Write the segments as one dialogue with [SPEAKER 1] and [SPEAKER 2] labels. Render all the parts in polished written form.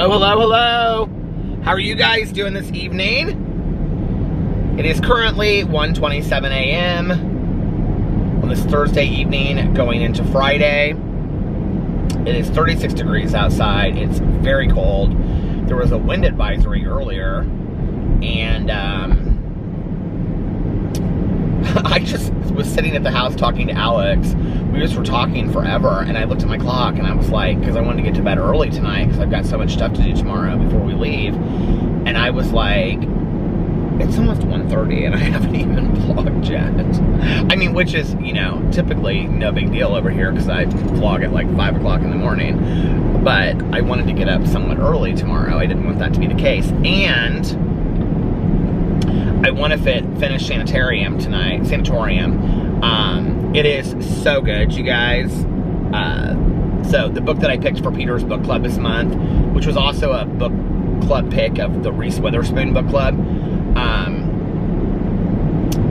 [SPEAKER 1] Hello, hello, hello. How are you guys doing this evening? It is currently 1:27 a.m. on this Thursday evening going into Friday. It is 36 degrees outside. It's very cold. There was a wind advisory earlier, and I just was sitting at the house talking to Alex. We just were talking forever, and I looked at my clock, and I was like, because I wanted to get to bed early tonight, because I've got so much stuff to do tomorrow before we leave, and I was like, it's almost 1:30, and I haven't even vlogged yet. I mean, which is, you know, typically no big deal over here, because I vlog at like 5 o'clock in the morning, but I wanted to get up somewhat early tomorrow. I didn't want that to be the case, and I want to finish Sanatorium tonight. It is so good, you guys. So the book that I picked for Peter's book club this month, which was also a book club pick of the Reese Witherspoon book club,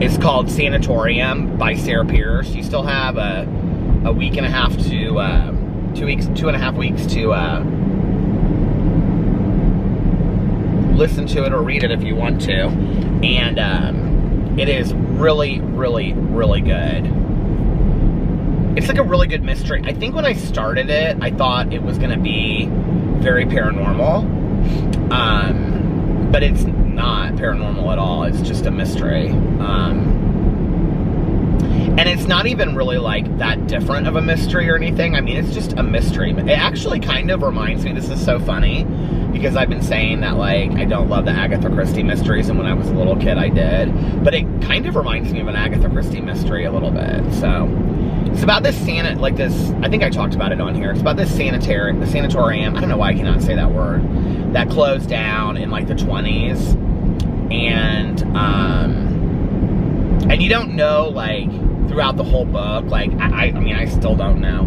[SPEAKER 1] is called Sanatorium by Sarah Pierce. You still have a week and a half to 2.5 weeks to listen to it or read it if you want to, and it is really, really, really good. It's like a really good mystery. I think when I started it, I thought it was going to be very paranormal, but it's not paranormal at all. It's just a mystery, and it's not even really like that different of a mystery or anything. I mean, it's just a mystery. It actually kind of reminds me, this is so funny, because I've been saying that, like, I don't love the Agatha Christie mysteries, and when I was a little kid I did, but it kind of reminds me of an Agatha Christie mystery a little bit. So it's about this I think I talked about it on here. It's about this sanatorium, I don't know why I cannot say that word, that closed down in like the 20s, and you don't know, like, throughout the whole book, like, I mean, I still don't know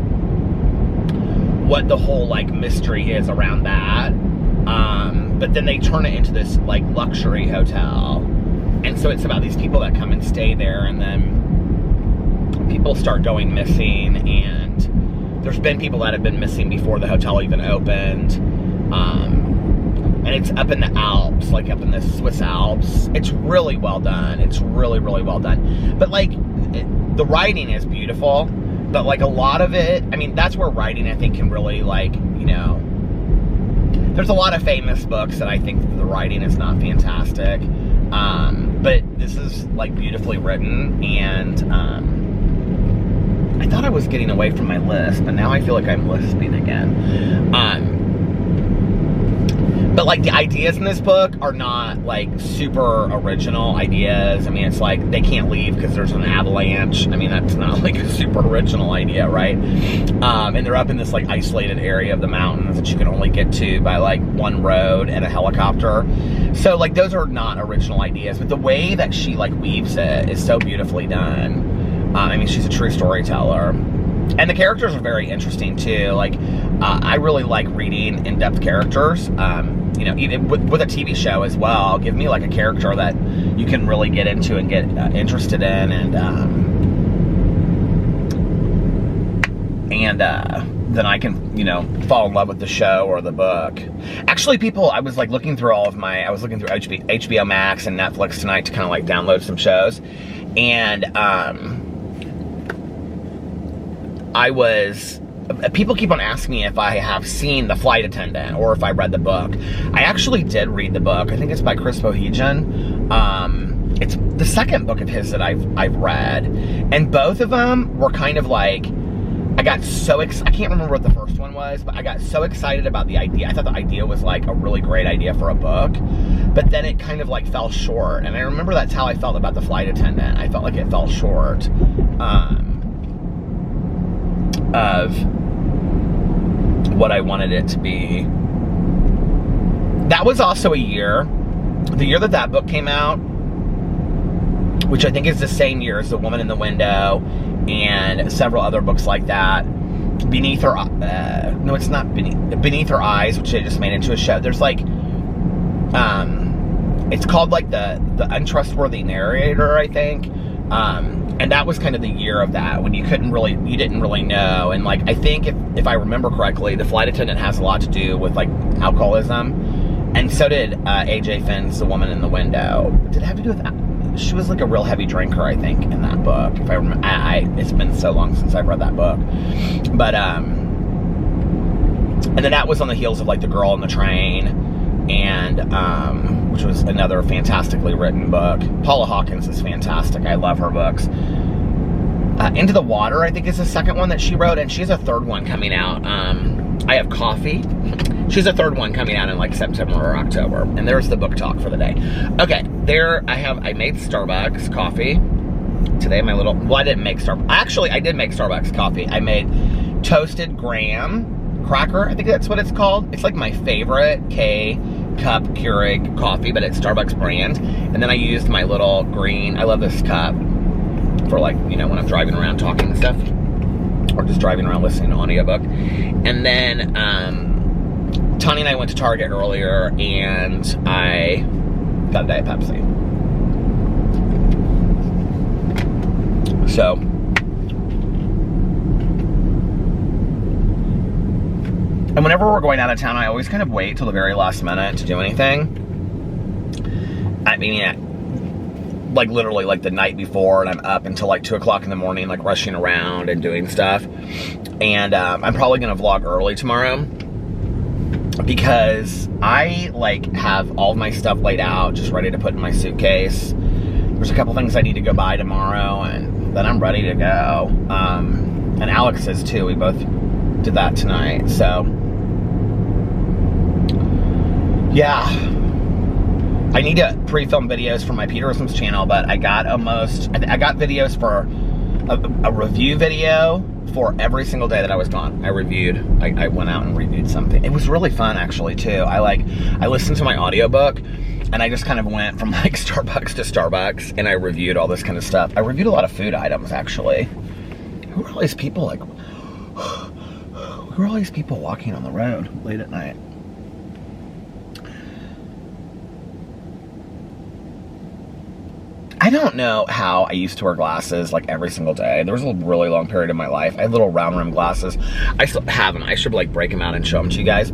[SPEAKER 1] what the whole, like, mystery is around that, but then they turn it into this, like, luxury hotel, and so it's about these people that come and stay there, and then people start going missing, and there's been people that have been missing before the hotel even opened, and it's up in the Alps, like up in the Swiss Alps. It's really well done. It's really, really well done. But, like, the writing is beautiful, but, like, a lot of it, I mean, that's where writing, I think, can really, like, you know, there's a lot of famous books that I think the writing is not fantastic, but this is, like, beautifully written, and I thought I was getting away from my list, but now I feel like I'm lisping again. But, like, the ideas in this book are not, like, super original ideas. I mean, it's like they can't leave because there's an avalanche. I mean, that's not, like, a super original idea, right? And they're up in this, like, isolated area of the mountains that you can only get to by, like, one road and a helicopter. So, like, those are not original ideas. But the way that she, like, weaves it is so beautifully done. I mean, she's a true storyteller. And the characters are very interesting, too. Like, I really like reading in-depth characters. You know, even with a TV show as well, give me, like, a character that you can really get into and get interested in, and then I can, you know, fall in love with the show or the book. Actually, I was, like, looking through HBO Max and Netflix tonight to kind of, like, download some shows, and people keep on asking me if I have seen The Flight Attendant or if I read the book. I actually did read the book. I think it's by Chris Bohemian. It's the second book of his that I've read, and both of them were kind of like, I got so I can't remember what the first one was, but I got so excited about the idea. I thought the idea was, like, a really great idea for a book, but then it kind of, like, fell short, and I remember that's how I felt about The Flight Attendant. I felt like it fell short of what I wanted it to be. That was also the year that book came out, which I think is the same year as The Woman in the Window and several other books like that. Beneath Her Eyes, which they just made into a show. There's, like, it's called, like, the Untrustworthy Narrator, I think. And that was kind of the year of that, when you didn't really know. And like, I think if I remember correctly, the flight attendant has a lot to do with like alcoholism. And so did AJ Finn's The Woman in the Window. Did it have to do with that? She was like a real heavy drinker, I think, in that book. If I remember, it's been so long since I've read that book. But, and then that was on the heels of like The Girl on the Train, and, which was another fantastically written book. Paula Hawkins is fantastic. I love her books. Into the Water, I think, is the second one that she wrote, and she has a third one coming out. I Have Coffee. She's a third one coming out in like September or October. And there's the book talk for the day. Okay, there I made Starbucks coffee. Today I didn't make Starbucks. Actually, I did make Starbucks coffee. I made toasted graham cracker. I think that's what it's called. It's like my favorite K-cup Keurig coffee, but it's Starbucks brand. And then I used my little green, I love this cup for like, you know, when I'm driving around talking and stuff. Or just driving around listening to an audiobook. And then, Tony and I went to Target earlier, and I got a Diet Pepsi. So, and whenever we're going out of town, I always kind of wait till the very last minute to do anything. I mean, like literally like the night before, and I'm up until like 2 o'clock in the morning, like rushing around and doing stuff. And I'm probably gonna vlog early tomorrow, because I like have all of my stuff laid out, just ready to put in my suitcase. There's a couple things I need to go buy tomorrow, and then I'm ready to go. And Alex is too. We both did that tonight. So yeah, I need to pre-film videos for my Peterson's channel, but I got videos for a review video for every single day that I was gone. I went out and reviewed something. It was really fun, actually, too. I listened to my audiobook, and I just kind of went from like Starbucks to Starbucks, and I reviewed all this kind of stuff. I reviewed a lot of food items, actually. Who are all these people, like, who are all these people walking on the road late at night? I don't know how I used to wear glasses like every single day. There was a really long period in my life. I had little round rim glasses. I still have them. I should like break them out and show them to you guys.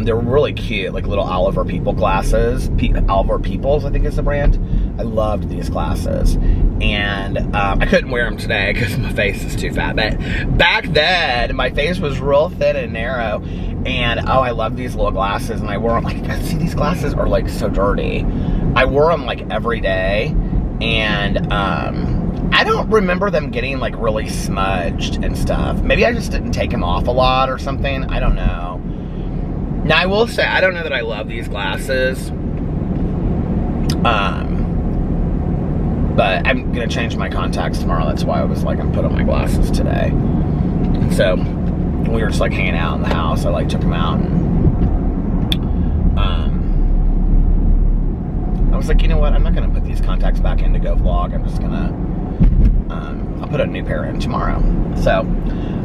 [SPEAKER 1] They're really cute, like little Oliver People glasses. Oliver Peoples, I think is the brand. I loved these glasses. And I couldn't wear them today because my face is too fat. But back then, my face was real thin and narrow. And oh, I love these little glasses. And I wore them like, see, these glasses are like so dirty. I wore them like every day. And I don't remember them getting like really smudged and stuff. Maybe I just didn't take them off a lot or something. I don't know. Now, I will say, I don't know that I love these glasses. But I'm going to change my contacts tomorrow. That's why I was like, I'm putting on my glasses today. And so, we were just like hanging out in the house. I like took them out. And, I was like, you know what? I'm not going to put these contacts back in to go vlog. I'm just going to, I'll put a new pair in tomorrow. So,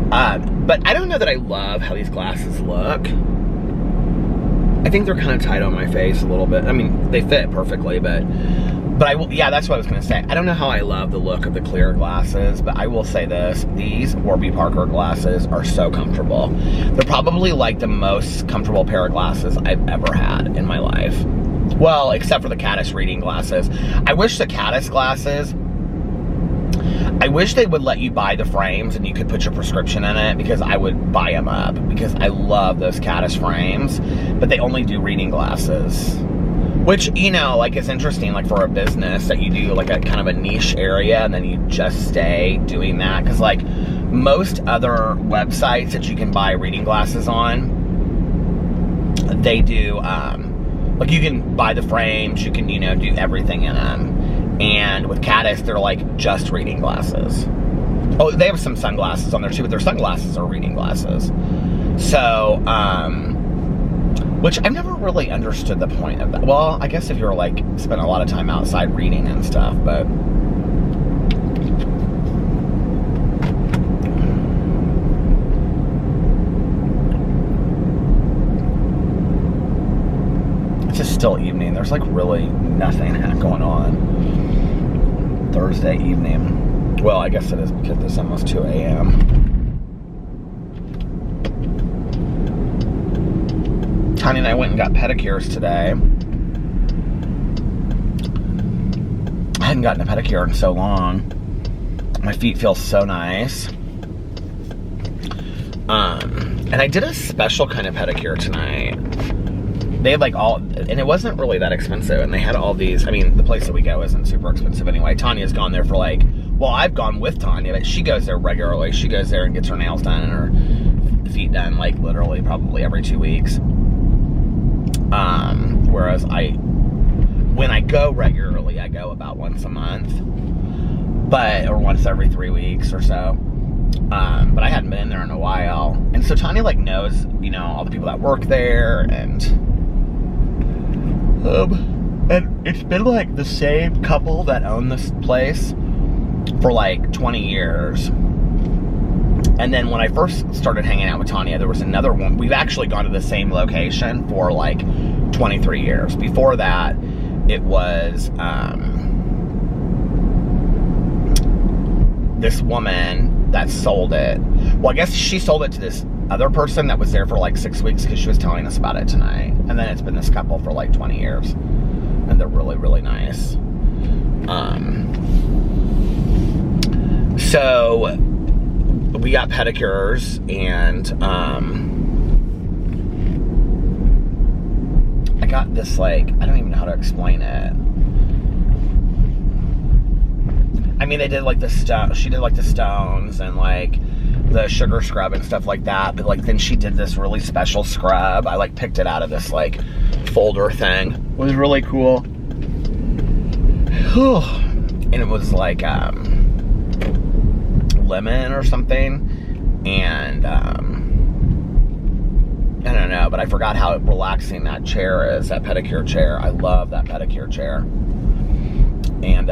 [SPEAKER 1] but I don't know that I love how these glasses look. I think they're kind of tight on my face a little bit. I mean, they fit perfectly, but yeah, that's what I was going to say. I don't know how I love the look of the clear glasses, but I will say this. These Warby Parker glasses are so comfortable. They're probably like the most comfortable pair of glasses I've ever had in my life. Well, except for the Caddis reading glasses. I wish the Caddis glasses, I wish they would let you buy the frames and you could put your prescription in it, because I would buy them up, because I love those Caddis frames, but they only do reading glasses. Which, you know, like, it's interesting, like, for a business that you do, like, a kind of a niche area, and then you just stay doing that. Because, like, most other websites that you can buy reading glasses on, they do, like, you can buy the frames, you can, you know, do everything in them. And with Caddis, they're, like, just reading glasses. Oh, they have some sunglasses on there, too, but their sunglasses are reading glasses. So, which I've never really understood the point of that. Well, I guess if you're like spend a lot of time outside reading and stuff, but it's just still evening. There's like really nothing going on. Thursday evening. Well, I guess it is because it's almost 2 a.m. Tanya and I went and got pedicures today. I hadn't gotten a pedicure in so long. My feet feel so nice. And I did a special kind of pedicure tonight. They had like and it wasn't really that expensive, and they had all these, I mean, the place that we go isn't super expensive anyway. Tanya's gone there for like, well, I've gone with Tanya, but she goes there regularly. She goes there and gets her nails done and her feet done, like literally probably every 2 weeks. Whereas when I go regularly, I go about once a month, or once every 3 weeks or so. But I hadn't been in there in a while. And so Tanya like knows, you know, all the people that work there, and it's been like the same couple that own this place for like 20 years. And then when I first started hanging out with Tanya, there was another one. We've actually gone to the same location for like 23 years. Before that, it was this woman that sold it. Well, I guess she sold it to this other person that was there for like 6 weeks because she was telling us about it tonight. And then it's been this couple for like 20 years. And they're really, really nice. So we got pedicures, and I got this like, I don't even know how to explain it. I mean, they did like she did like the stones and like the sugar scrub and stuff like that, but like then she did this really special scrub. I like picked it out of this like folder thing. It was really cool. And it was like lemon or something, and I don't know, but I forgot how relaxing that chair is, that pedicure chair. I love that pedicure chair. And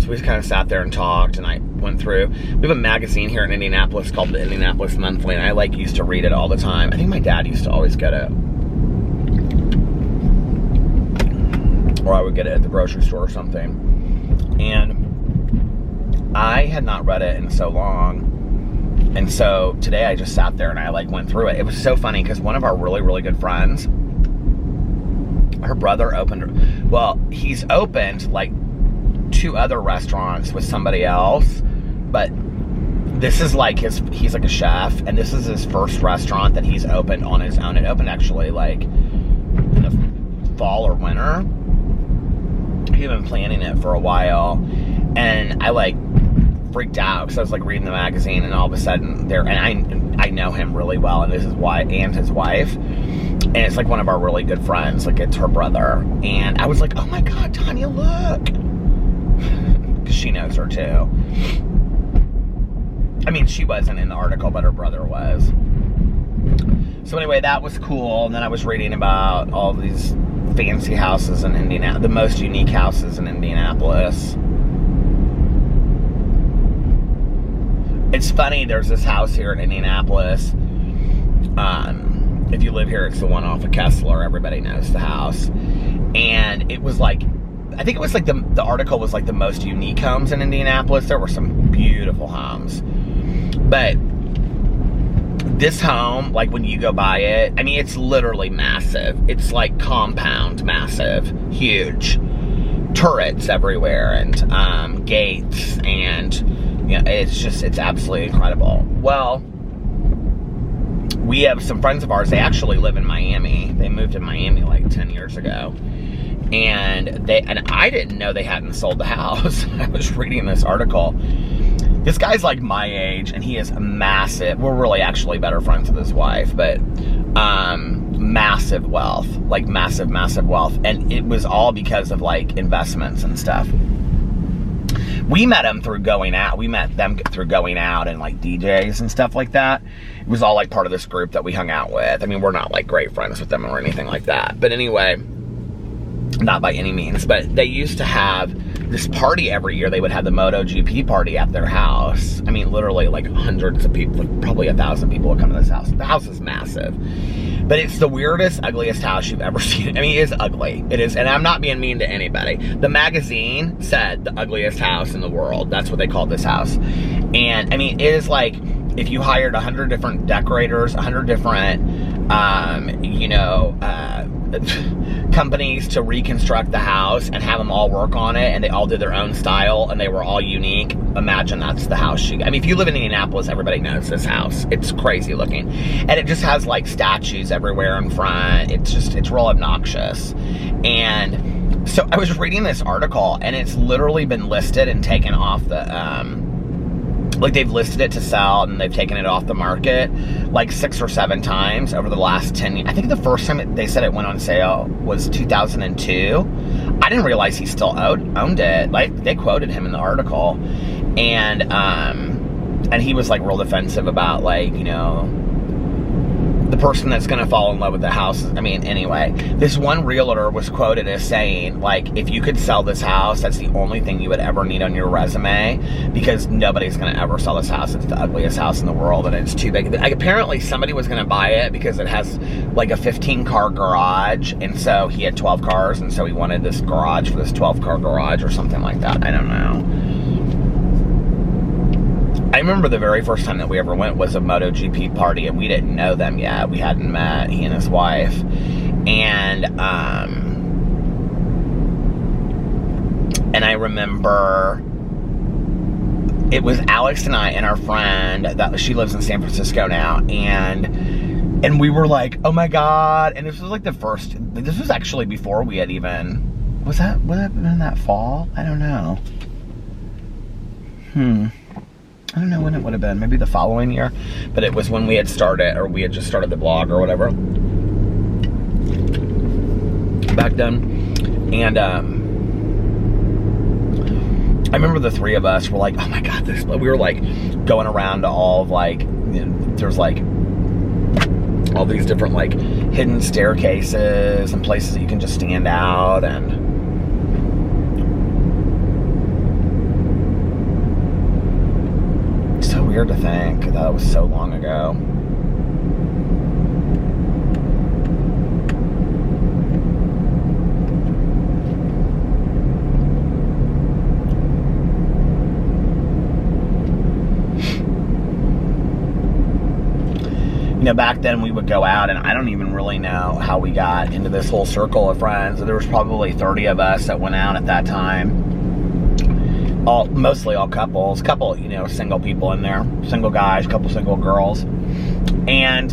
[SPEAKER 1] so we just kind of sat there and talked, and I went through. We have a magazine here in Indianapolis called the Indianapolis Monthly, and I like used to read it all the time. I think my dad used to always get it, or I would get it at the grocery store or something. And I had not read it in so long, and so today I just sat there and I like went through it. It was so funny because one of our really, really good friends, her brother he's opened like 2 other restaurants with somebody else, but this is like he's like a chef, and this is his first restaurant that he's opened on his own. It opened actually like in the fall or winter. He'd been planning it for a while, and I like freaked out because I was like reading the magazine, and all of a sudden and I know him really well, and this is why, and his wife, and it's like one of our really good friends, like it's her brother, and I was like, oh my God, Tanya, look, because she knows her too. I mean, she wasn't in the article, but her brother was. So anyway, that was cool. And then I was reading about all these fancy houses in Indianapolis, the most unique houses in Indianapolis. It's funny, there's this house here in Indianapolis. If you live here, it's the one off of Kessler. Everybody knows the house. And it was like, I think it was like the article was like the most unique homes in Indianapolis. There were some beautiful homes. But this home, like when you go by it, I mean, it's literally massive. It's like compound massive, huge. Turrets everywhere, and gates, and you know, it's absolutely incredible. Well, we have some friends of ours, they actually live in Miami. They moved to Miami like 10 years ago. And I didn't know they hadn't sold the house. I was reading this article. This guy's like my age, and he is massive. We're really actually better friends with his wife, but massive wealth, like massive wealth. And it was all because of like investments and stuff. We met them through going out. We met them through going out and like DJs and stuff like that. It was all like part of this group that we hung out with. I mean, we're not like great friends with them or anything like that. But anyway, not by any means. But they used to have this party every year. They would have the MotoGP party at their house. I mean, literally like hundreds of people, probably 1,000 people would come to this house. The house is massive. But it's the weirdest, ugliest house you've ever seen. I mean, it is ugly. It is, and I'm not being mean to anybody. The magazine said the ugliest house in the world. That's what they called this house. And I mean, it is like if you hired 100 different decorators, 100 different, companies to reconstruct the house and have them all work on it, and they all did their own style and they were all unique. Imagine that's the house. I mean, if you live in Indianapolis, everybody knows this house. It's crazy looking, and it just has like statues everywhere in front. It's real obnoxious. And so I was reading this article, and it's literally been listed and taken off the like they've listed it to sell and they've taken it off the market like 6 or 7 times over the last 10 years. I think the first time they said it went on sale was 2002. I didn't realize he still owned it. Like, they quoted him in the article, and he was like real defensive about, like, you know, the person that's gonna fall in love with the house. I mean, anyway, this one realtor was quoted as saying, like, if you could sell this house, that's the only thing you would ever need on your resume, because nobody's gonna ever sell this house. It's the ugliest house in the world, and it's too big. Apparently somebody was gonna buy it because it has like a 15-car garage, and so he had 12 cars, and so he wanted this garage for this 12-car garage or something like that. I don't know. I remember the very first time that we ever went was a MotoGP party, and we didn't know them yet. We hadn't met, he and his wife. And I remember it was Alex and I and our friend, that she lives in San Francisco now, and we were like, oh my God. And this was like this was actually before we had even, would that been in that fall? I don't know. I don't know when it would have been, maybe the following year, but it was when we had started, or we had just started the blog or whatever back then. And I remember the three of us were like, oh my God, we were like going around to all of, like, you know, there's like all these different like hidden staircases and places that you can just stand out, and so weird to think that was so long ago. You know, back then we would go out, and I don't even really know how we got into this whole circle of friends. There was probably 30 of us that went out at that time. Mostly all couples, you know, single people in there, single guys, couple single girls. And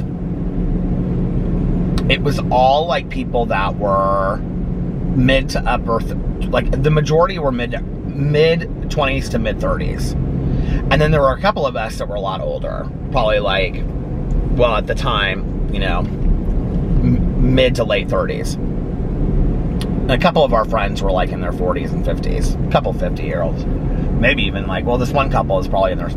[SPEAKER 1] it was all like people that were mid to upper, like the majority were mid 20s to mid 30s. And then there were a couple of us that were a lot older, probably like, well, at the time, you know, mid to late 30s. A couple of our friends were like in their 40s and 50s, a couple 50-year-olds. Maybe even like, well, this one couple is probably in their,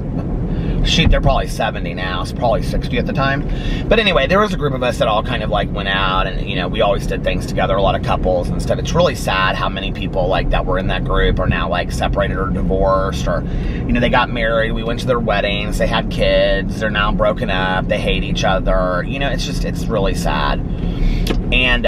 [SPEAKER 1] they're probably 70 now, so probably 60 at the time. But anyway, there was a group of us that all kind of like went out, and, you know, we always did things together, a lot of couples and stuff. It's really sad how many people like that were in that group are now like separated or divorced, or, you know, they got married, we went to their weddings, they had kids, they're now broken up, they hate each other. You know, it's really sad. And,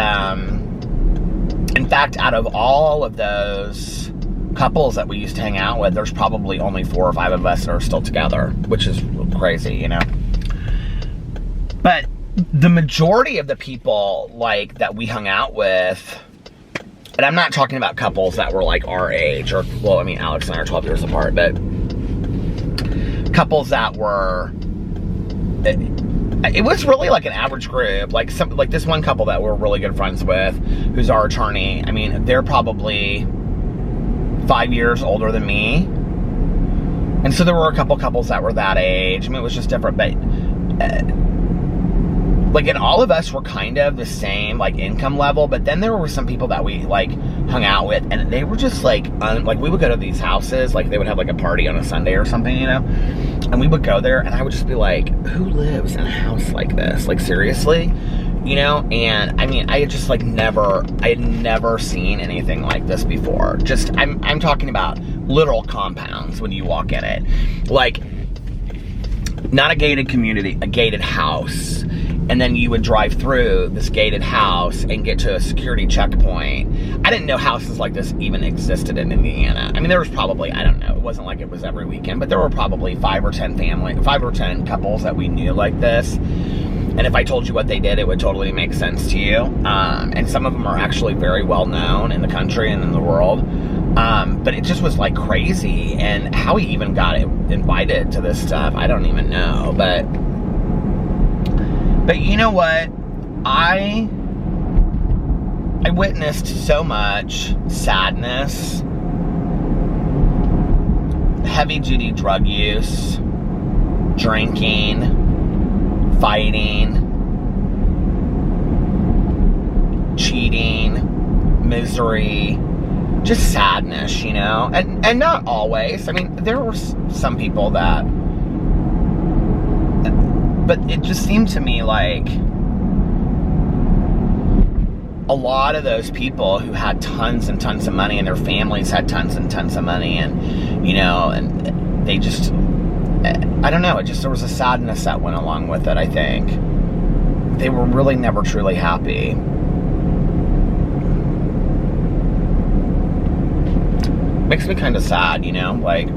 [SPEAKER 1] in fact, out of all of those couples that we used to hang out with, there's probably only 4 or 5 of us that are still together, which is crazy, you know. But the majority of the people like that we hung out with, and I'm not talking about couples that were like our age, or, well, I mean, Alex and I are 12 years apart, but couples that were, it was really like an average group. Like this one couple that we're really good friends with, who's our attorney. I mean, they're probably 5 years older than me. And so there were a couple couples that were that age. I mean, it was just different, but like, and all of us were kind of the same, like, income level. But then there were some people that we like hung out with, and they were just like, like, we would go to these houses, like they would have like a party on a Sunday or something, you know, and we would go there, and I would just be like, who lives in a house like this? Like, seriously, you know? And I mean, I had just like I had never seen anything like this before. Just, I'm talking about literal compounds when you walk in it. Like, not a gated community, a gated house. And then you would drive through this gated house and get to a security checkpoint. I didn't know houses like this even existed in Indiana. I mean, there was probably, I don't know, it wasn't like it was every weekend, but there were probably 5 or 10 couples that we knew like this. And if I told you what they did, it would totally make sense to you. And some of them are actually very well known in the country and in the world. But it just was like crazy. And how he even got invited to this stuff, I don't even know. But you know what? I witnessed so much sadness, heavy-duty drug use, drinking, fighting, cheating, misery, just sadness, you know? And not always. I mean, there were some people that... But it just seemed to me like a lot of those people who had tons and tons of money and their families had tons and tons of money and, you know, and they just, I don't know, there was a sadness that went along with it, I think. They were really never truly happy. Makes me kind of sad, you know, like,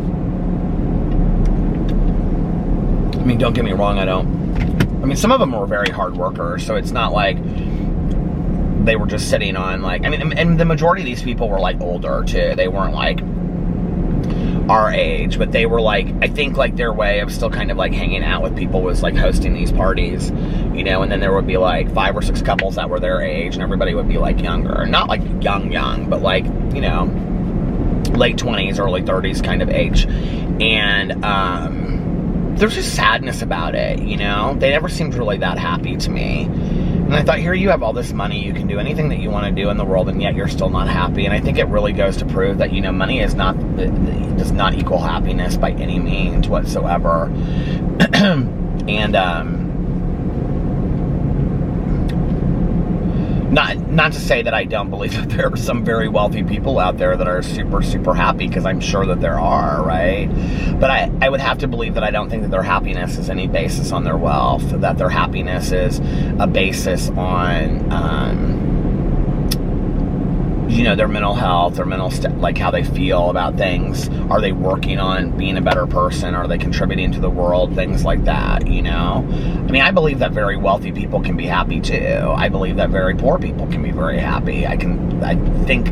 [SPEAKER 1] I mean, don't get me wrong, I mean, some of them were very hard workers, so it's not like they were just sitting on, like, I mean, and the majority of these people were, like, older, too. They weren't, like, our age, but they were, like, I think, like, their way of still kind of, like, hanging out with people was, like, hosting these parties, you know, and then there would be, like, 5 or 6 couples that were their age, and everybody would be, like, younger. Not, like, young, but, like, you know, late 20s, early 30s kind of age. And, there's just sadness about it, you know? They never seemed really that happy to me. And I thought, here you have all this money, you can do anything that you want to do in the world, and yet you're still not happy. And I think it really goes to prove that, you know, money does not equal happiness by any means whatsoever. And, not to say that I don't believe that there are some very wealthy people out there that are super, super happy, because I'm sure that there are, right? But I would have to believe that I don't think that their happiness is any basis on their wealth, that their happiness is a basis on, you know, their mental health, their like how they feel about things. Are they working on being a better person? Are they contributing to the world? Things like that, you know? I mean, I believe that very wealthy people can be happy too. I believe that very poor people can be very happy. I think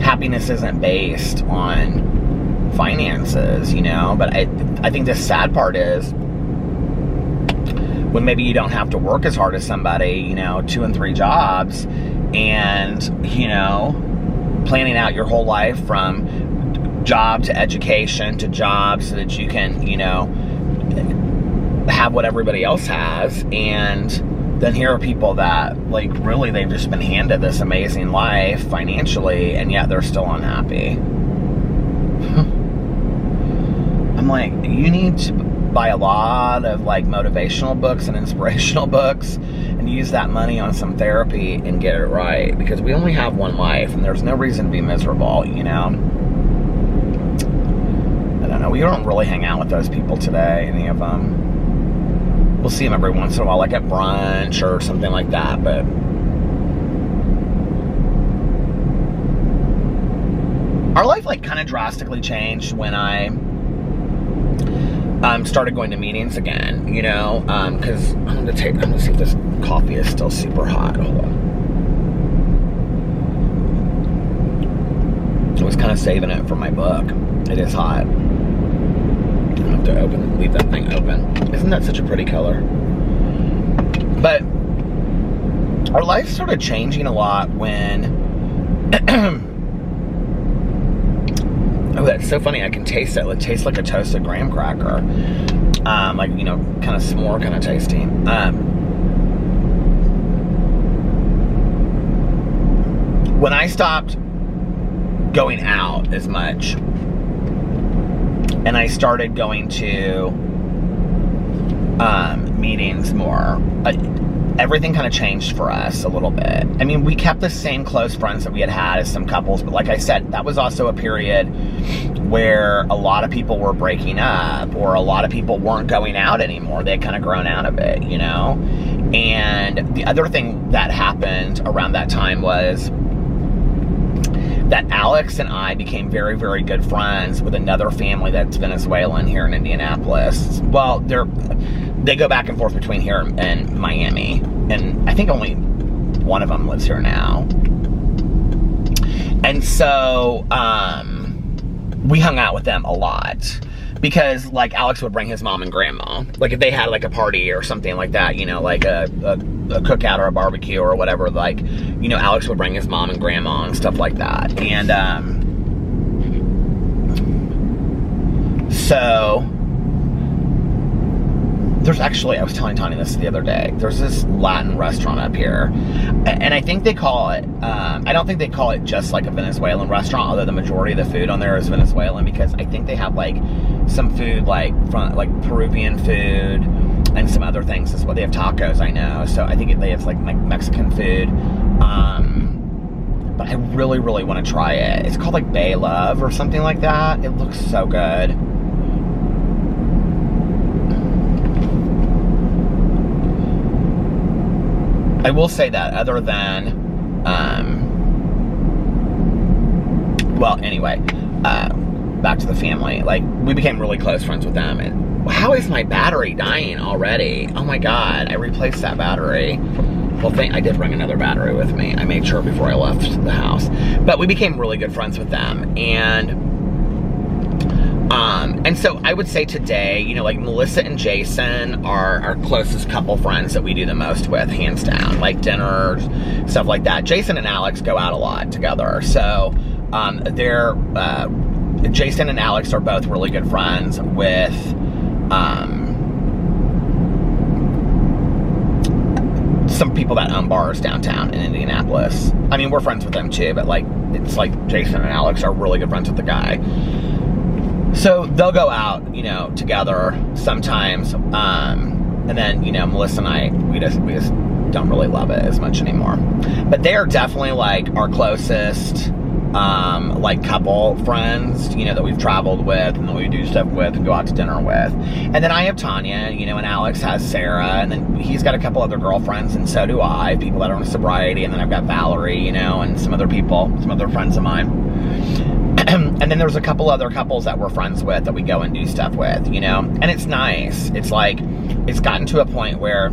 [SPEAKER 1] happiness isn't based on finances, you know? But I think the sad part is when maybe you don't have to work as hard as somebody, you know, 2 and 3 jobs, and, you know, planning out your whole life from job to education to job so that you can, you know, have what everybody else has. And then here are people that, like, really they've just been handed this amazing life financially, and yet they're still unhappy. I'm like, you need to buy a lot of, like, motivational books and inspirational books and use that money on some therapy and get it right, because we only have one life and there's no reason to be miserable, you know? I don't know, we don't really hang out with those people today, any of them. We'll see them every once in a while, like at brunch or something like that, but our life, like, kind of drastically changed when I started going to meetings again, you know, because I'm gonna see if this coffee is still super hot. Hold on. I was kind of saving it for my book. It is hot. I have to leave that thing open. Isn't that such a pretty color? But our life started changing a lot when oh, that's so funny. I can taste it. It tastes like a toasted graham cracker. Like, you know, kind of s'more kind of tasting. When I stopped going out as much, and I started going to meetings more, everything kind of changed for us a little bit. I mean, we kept the same close friends that we had as some couples, but like I said, that was also a period where a lot of people were breaking up, or a lot of people weren't going out anymore. They had kind of grown out of it, you know? And the other thing that happened around that time was that Alex and I became very, very good friends with another family that's Venezuelan here in Indianapolis. Well, they go back and forth between here and Miami, and I think only one of them lives here now. And so we hung out with them a lot, because like Alex would bring his mom and grandma, like if they had like a party or something like that, you know, like a cookout or a barbecue or whatever, like, you know, Alex would bring his mom and grandma and stuff like that. And so there's actually, I was telling Tanya this the other day, there's this Latin restaurant up here, and I think they call it, I don't think they call it just like a Venezuelan restaurant, although the majority of the food on there is Venezuelan, because I think they have like some food like from like Peruvian food and some other things as well. They have tacos, I know, so I think they have like Mexican food, but I really, really want to try it. It's called like Bay Love or something like that. It looks so good. I will say that other than, well, anyway, back to the family. Like, we became really close friends with them. And how is my battery dying already? Oh my God, I replaced that battery. Well, I did bring another battery with me. I made sure before I left the house. But we became really good friends with them. And so I would say today, you know, like Melissa and Jason are our closest couple friends that we do the most with, hands down, like dinners, stuff like that. Jason and Alex go out a lot together. So Jason and Alex are both really good friends with some people that own bars downtown in Indianapolis. I mean, we're friends with them too, but like, it's like Jason and Alex are really good friends with the guy. So they'll go out, you know, together sometimes, and then, you know, Melissa and I, we just don't really love it as much anymore. But they are definitely like our closest, like couple friends, you know, that we've traveled with and that we do stuff with and go out to dinner with. And then I have Tanya, you know, and Alex has Sarah, and then he's got a couple other girlfriends, and so do I, people that are in sobriety, and then I've got Valerie, you know, and some other people, some other friends of mine. And then there's a couple other couples that we're friends with that we go and do stuff with, you know? And it's nice. It's like, it's gotten to a point where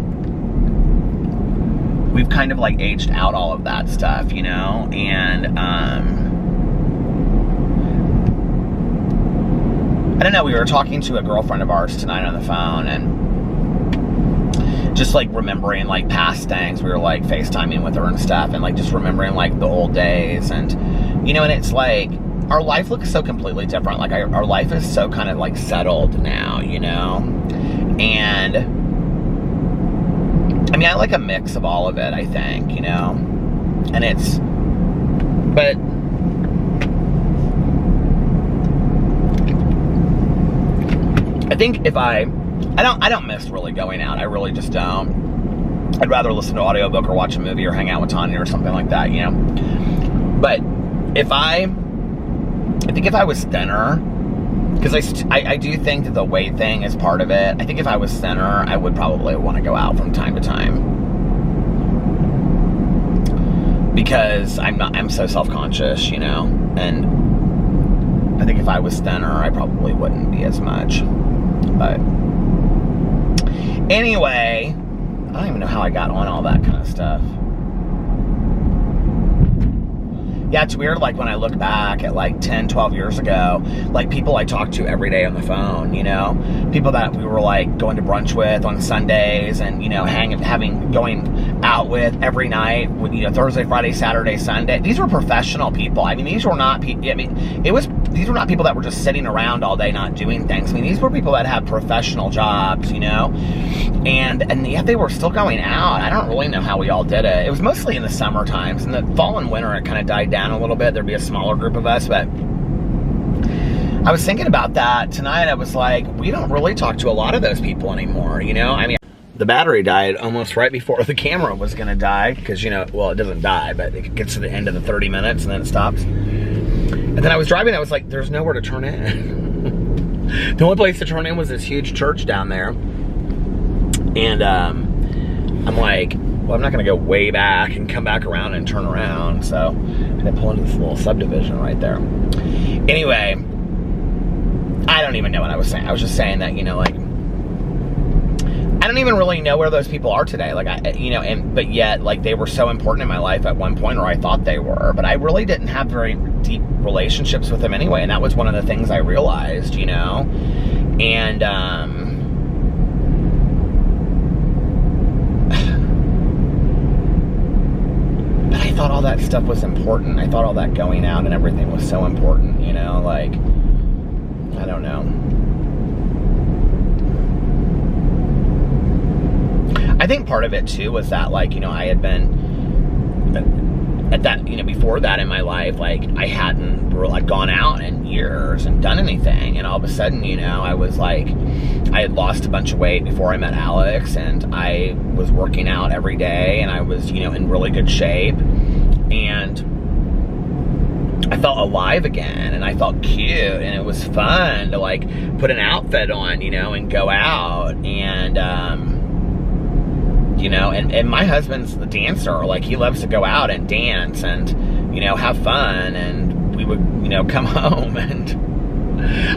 [SPEAKER 1] we've kind of like aged out all of that stuff, you know? And, I don't know, we were talking to a girlfriend of ours tonight on the phone, and just like remembering like past things. We were like FaceTiming with her and stuff, and like just remembering like the old days, and, you know, and it's like, our life looks so completely different. Like, our life is so kind of like settled now, you know? And I mean, I like a mix of all of it, I think, you know? And it's, but I think if I don't miss really going out. I really just don't. I'd rather listen to an audiobook or watch a movie or hang out with Tanya or something like that, you know? But I think if I was thinner, because I do think that the weight thing is part of it. I think if I was thinner, I would probably want to go out from time to time, because I'm so self-conscious, you know, and I think if I was thinner, I probably wouldn't be as much. But anyway, I don't even know how I got on all that kind of stuff. Yeah, it's weird, like, when I look back at, like, 10, 12 years ago, like, people I talked to every day on the phone, you know? People that we were, like, going to brunch with on Sundays and, you know, going out with every night, with, you know, Thursday, Friday, Saturday, Sunday. These were professional people. I mean, these were not people, these were not people that were just sitting around all day not doing things. I mean, these were people that had professional jobs, you know? And yet they were still going out. I don't really know how we all did it. It was mostly in the summer times. In the fall and winter, it kind of died down a little bit. There'd be a smaller group of us, but I was thinking about that tonight. I was like, we don't really talk to a lot of those people anymore, you know? I mean, the battery died almost right before the camera was gonna die, because, you know, well, it doesn't die, but it gets to the end of the 30 minutes and then it stops. And then I was driving, I was like, there's nowhere to turn in. The only place to turn in was this huge church down there. And I'm like, well, I'm not gonna go way back and come back around and turn around. So I had to pull into this little subdivision right there. Anyway, I don't even know what I was saying. I was just saying that, you know, like, I don't even really know where those people are today. Like, but yet, like, they were so important in my life at one point, or I thought they were, but I really didn't have very deep relationships with them anyway. And that was one of the things I realized, you know? And, but I thought all that stuff was important. I thought all that going out and everything was so important, you know? Like, I don't know. I think part of it too was that, like, you know, I had been at that, you know, before that in my life, like, I hadn't like gone out in years and done anything, and all of a sudden, you know, I was like, I had lost a bunch of weight before I met Alex, and I was working out every day, and I was, you know, in really good shape, and I felt alive again, and I felt cute, and it was fun to, like, put an outfit on, you know, and go out, and you know, and my husband's the dancer. Like, he loves to go out and dance and, you know, have fun, and we would, you know, come home, and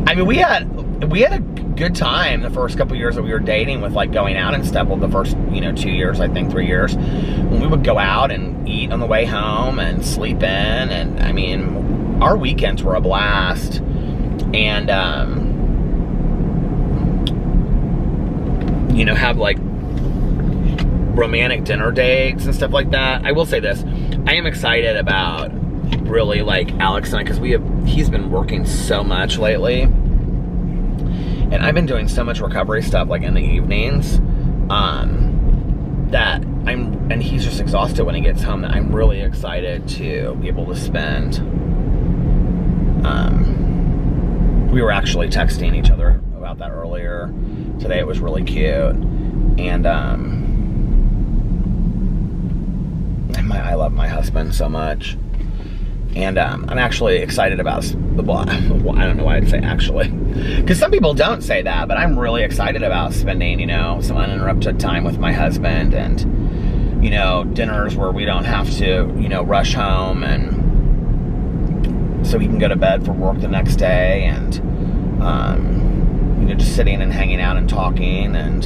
[SPEAKER 1] I mean, we had a good time the first couple years that we were dating with, like, going out and stuff. Well, the first, you know, 2 years, I think 3 years, when we would go out and eat on the way home and sleep in, and I mean, our weekends were a blast. And you know, have, like, romantic dinner dates and stuff like that. I will say this, I am excited about, really, like, Alex and I, because he's been working so much lately, and I've been doing so much recovery stuff, like, in the evenings, that and he's just exhausted when he gets home, that I'm really excited to be able to spend, we were actually texting each other about that earlier today. It was really cute. And I love my husband so much, and I'm actually excited about, well, I don't know why I'd say actually, because some people don't say that, but I'm really excited about spending, you know, some uninterrupted time with my husband, and, you know, dinners where we don't have to, you know, rush home, and so he can go to bed for work the next day, and you know, just sitting and hanging out and talking, and,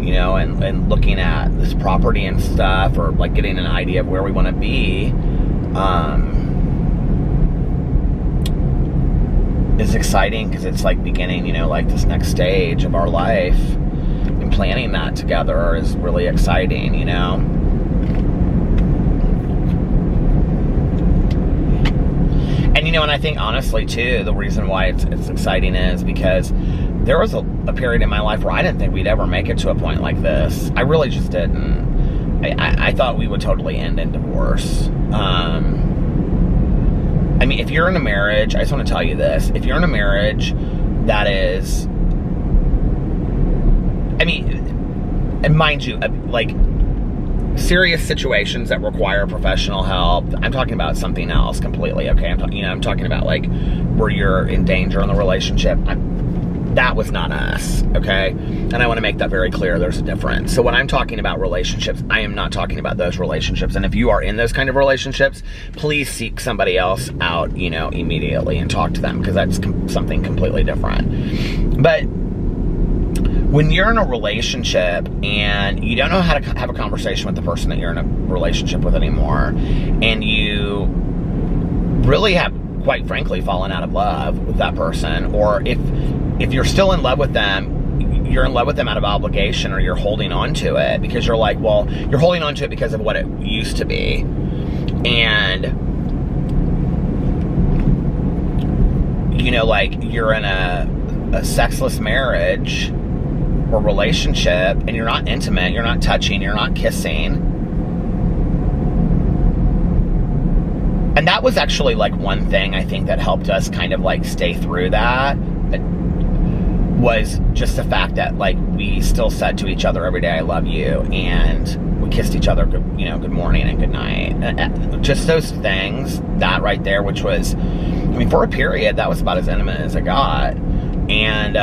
[SPEAKER 1] you know, and looking at this property and stuff, or, like, getting an idea of where we want to be, is exciting, because it's, like, beginning, you know, like, this next stage of our life, and planning that together is really exciting, you know. And, you know, and I think, honestly, too, the reason why it's exciting is because there was a period in my life where I didn't think we'd ever make it to a point like this. I really just didn't. I thought we would totally end in divorce. I mean, if you're in a marriage, I just want to tell you this. If you're in a marriage that is, I mean, and mind you, like, serious situations that require professional help, I'm talking about something else completely, okay? I'm talking about, like, where you're in danger in the relationship. That was not us, okay? And I want to make that very clear. There's a difference. So when I'm talking about relationships, I am not talking about those relationships. And if you are in those kind of relationships, please seek somebody else out, you know, immediately, and talk to them, because that's something completely different. But when you're in a relationship and you don't know how to have a conversation with the person that you're in a relationship with anymore, and you really have, quite frankly, fallen out of love with that person, or if you're still in love with them, you're in love with them out of obligation, or you're holding on to it because you're like, well, you're holding on to it because of what it used to be. And, you know, like, you're in a sexless marriage or relationship, and you're not intimate, you're not touching, you're not kissing. And that was actually, like, one thing I think that helped us kind of, like, stay through that. was just the fact that, like, we still said to each other every day, I love you, and we kissed each other, good morning and good night. Just those things, that right there, which was, I mean, for a period, that was about as intimate as it got. And,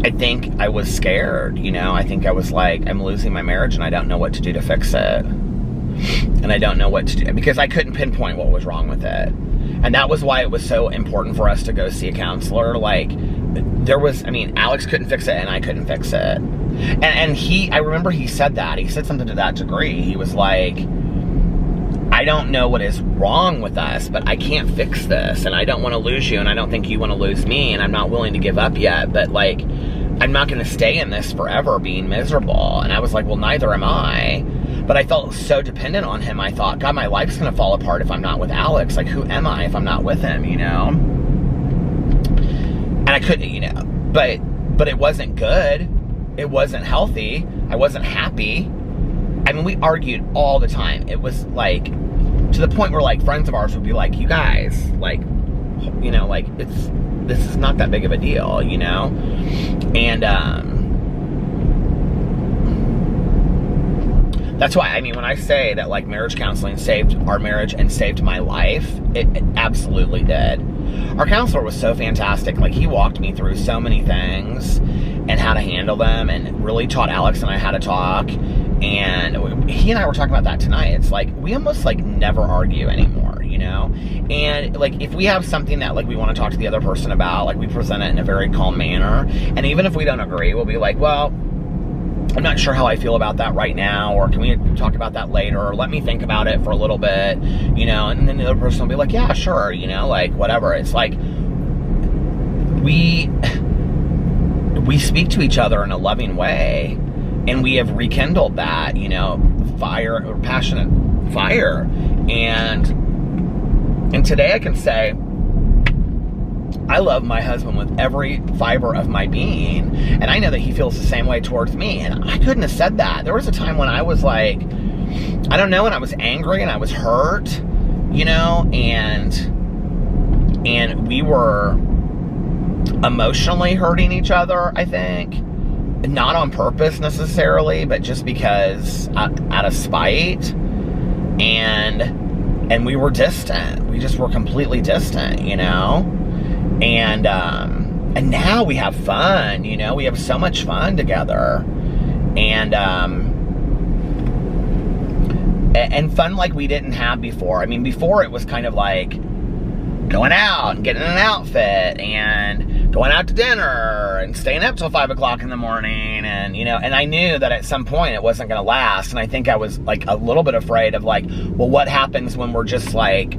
[SPEAKER 1] I think I was scared, I think I was like, I'm losing my marriage and I don't know what to do to fix it. And I don't know what to do, because I couldn't pinpoint what was wrong with it. And that was why it was so important for us to go see a counselor. Like, Alex couldn't fix it and I couldn't fix it. And I remember he said that. He said something to that degree. He was like, I don't know what is wrong with us, but I can't fix this, and I don't want to lose you, and I don't think you want to lose me, and I'm not willing to give up yet, but, like, I'm not going to stay in this forever being miserable. And I was like, well, neither am I. But I felt so dependent on him. I thought, God, my life's going to fall apart if I'm not with Alex. Like, who am I if I'm not with him, And I couldn't, but it wasn't good. It wasn't healthy. I wasn't happy. I mean, we argued all the time. It was, like, to the point where, like, friends of ours would be like, you guys, like, this is not that big of a deal, And, that's why, I mean, when I say that, like, marriage counseling saved our marriage and saved my life, it absolutely did. Our counselor was so fantastic. Like, he walked me through so many things and how to handle them, and really taught Alex and I how to talk. And he and I were talking about that tonight. It's like, we almost, like, never argue anymore, And, like, if we have something that, like, we want to talk to the other person about, like, we present it in a very calm manner. And even if we don't agree, we'll be like, well, I'm not sure how I feel about that right now, or can we talk about that later, or let me think about it for a little bit, And then the other person will be like, yeah, sure, like, whatever. It's like, we speak to each other in a loving way. And we have rekindled that, fire, or passionate fire. And today I can say, I love my husband with every fiber of my being. And I know that he feels the same way towards me. And I couldn't have said that. There was a time when I was like, I don't know, and I was angry and I was hurt, and we were emotionally hurting each other, I think. Not on purpose necessarily, but just because out of spite, and we were distant. We just were completely distant, and now we have fun, we have so much fun together, and fun like we didn't have before. I mean, before it was kind of like going out and getting an outfit and going out to dinner and staying up till 5 o'clock in the morning. And, and I knew that at some point it wasn't going to last. And I think I was, like, a little bit afraid of, like, well, what happens when we're just, like,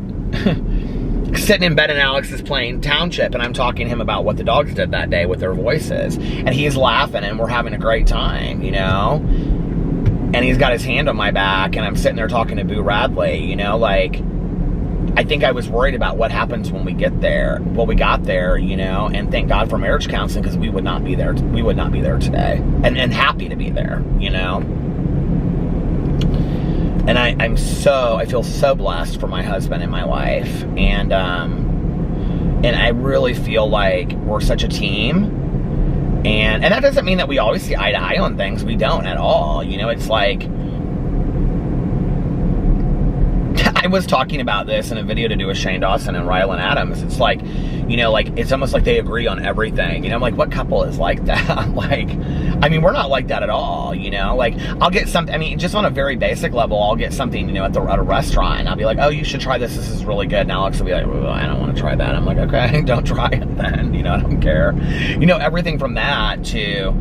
[SPEAKER 1] sitting in bed and Alex is playing Township and I'm talking to him about what the dogs did that day with their voices. And he's laughing and we're having a great time, And he's got his hand on my back and I'm sitting there talking to Boo Radley, like, I think I was worried about what happens when we get there. Well, we got there, and thank God for marriage counseling, because we would not be there. We would not be there today, and happy to be there, And I feel so blessed for my husband in my life, and I really feel like we're such a team. And that doesn't mean that we always see eye to eye on things. We don't at all. It's like, I was talking about this in a video to do with Shane Dawson and Rylan Adams. It's like, it's almost like they agree on everything. I'm like, what couple is like that? Like, I mean, we're not like that at all, Like, I'll get something, I mean, just on a very basic level, I'll get something, at a restaurant, and I'll be like, oh, you should try this. This is really good. And Alex will be like, well, I don't want to try that. I'm like, okay, don't try it then. I don't care. Everything from that to,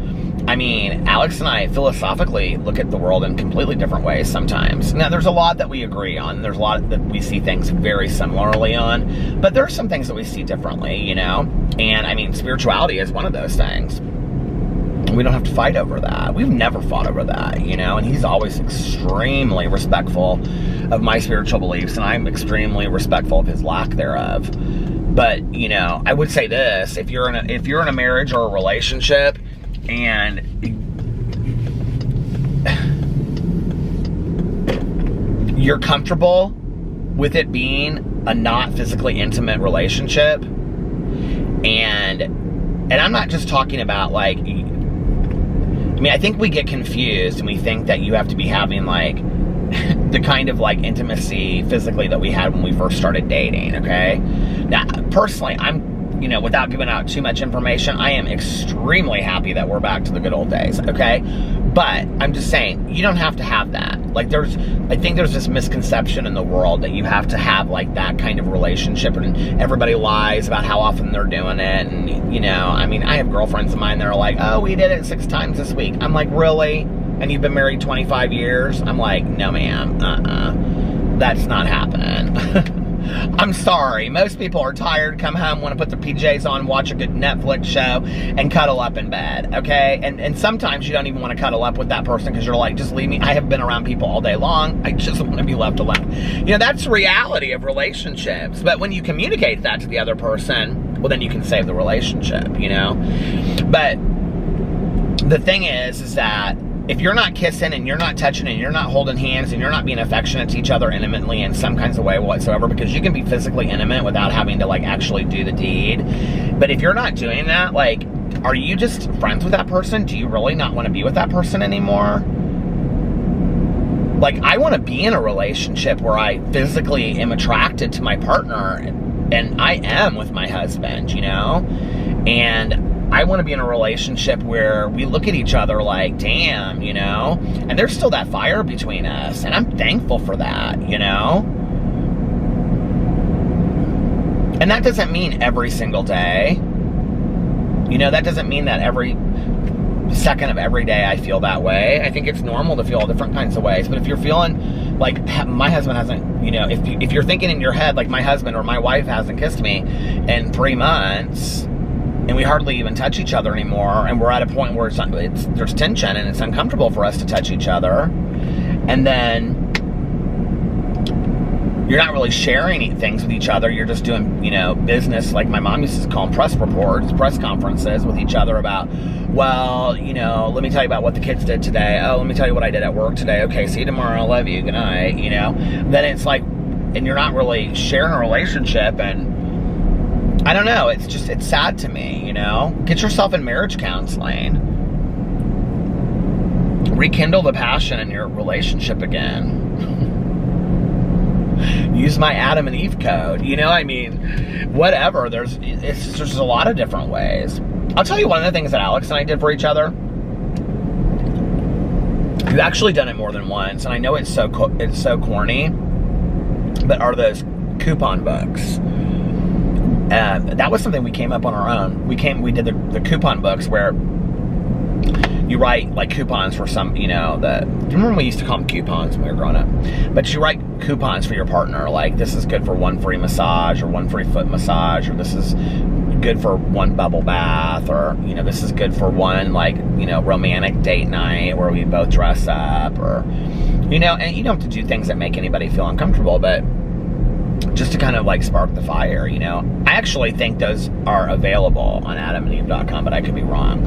[SPEAKER 1] I mean, Alex and I philosophically look at the world in completely different ways sometimes. Now, there's a lot that we agree on. There's a lot that we see things very similarly on. But there are some things that we see differently, And, I mean, spirituality is one of those things. We don't have to fight over that. We've never fought over that, And he's always extremely respectful of my spiritual beliefs. And I'm extremely respectful of his lack thereof. But, I would say this. If you're in a marriage or a relationship, and you're comfortable with it being a not physically intimate relationship. And I'm not just talking about like, I mean, I think we get confused and we think that you have to be having like the kind of like intimacy physically that we had when we first started dating, okay? Now, personally, you know, without giving out too much information, I am extremely happy that we're back to the good old days, okay? But I'm just saying, you don't have to have that. Like, I think there's this misconception in the world that you have to have like that kind of relationship, and everybody lies about how often they're doing it. And, you know, I mean, I have girlfriends of mine that are like, oh, we did it 6 times this week. I'm like, really? And you've been married 25 years? I'm like, no, ma'am, that's not happening. I'm sorry. Most people are tired, come home, want to put their PJs on, watch a good Netflix show, and cuddle up in bed, okay? And sometimes you don't even want to cuddle up with that person because you're like, just leave me. I have been around people all day long. I just want to be left alone. You know, that's the reality of relationships. But when you communicate that to the other person, well, then you can save the relationship, you know? But the thing is that if you're not kissing and you're not touching and you're not holding hands and you're not being affectionate to each other intimately in some kinds of way whatsoever, because you can be physically intimate without having to like actually do the deed. But if you're not doing that, like, are you just friends with that person? Do you really not want to be with that person anymore? Like, I want to be in a relationship where I physically am attracted to my partner, and I am with my husband, you know? And I want to be in a relationship where we look at each other like, damn, you know? And there's still that fire between us, and I'm thankful for that, you know? And that doesn't mean every single day. You know, that doesn't mean that every second of every day I feel that way. I think it's normal to feel all different kinds of ways. But if you're feeling like my husband hasn't, you know, if you're thinking in your head like my husband or my wife hasn't kissed me in 3 months, and we hardly even touch each other anymore, and we're at a point where there's tension and it's uncomfortable for us to touch each other, and then you're not really sharing things with each other, you're just doing, you know, business, like my mom used to call them press reports, press conferences with each other about, well, you know, let me tell you about what the kids did today, oh, let me tell you what I did at work today, okay, see you tomorrow, I love you, good night, you know? Then it's like, and you're not really sharing a relationship, and I don't know, it's sad to me, you know? Get yourself in marriage counseling. Rekindle the passion in your relationship again. Use my Adam and Eve code, you know? I mean, whatever, there's a lot of different ways. I'll tell you one of the things that Alex and I did for each other. We've actually done it more than once, and I know it's so corny, but are those coupon books. That was something we came up on our own. We did the coupon books where you write like coupons for some, you know, do you remember when we used to call them coupons when we were growing up? But you write coupons for your partner, like this is good for 1 free massage, or 1 free foot massage, or this is good for 1 bubble bath, or, you know, this is good for 1, like, you know, romantic date night where we both dress up, or, you know, and you don't have to do things that make anybody feel uncomfortable, but just to kind of like spark the fire, you know. I actually think those are available on adamandeve.com, but I could be wrong.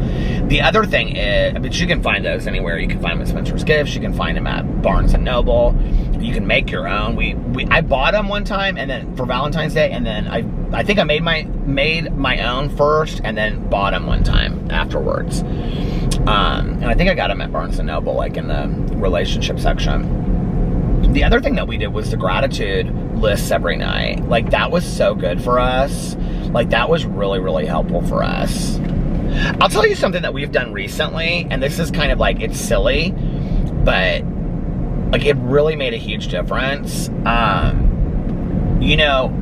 [SPEAKER 1] The other thing is, but you can find those anywhere. You can find them at Spencer's Gifts. You can find them at Barnes & Noble. You can make your own. I bought them one time, and then for Valentine's Day, and then I think I made my own first, and then bought them one time afterwards. And I think I got them at Barnes & Noble, like in the relationship section. The other thing that we did was the gratitude lists every night. Like, that was so good for us. Like, that was really, really helpful for us. I'll tell you something that we've done recently, and this is kind of like, it's silly, but like, it really made a huge difference. You know,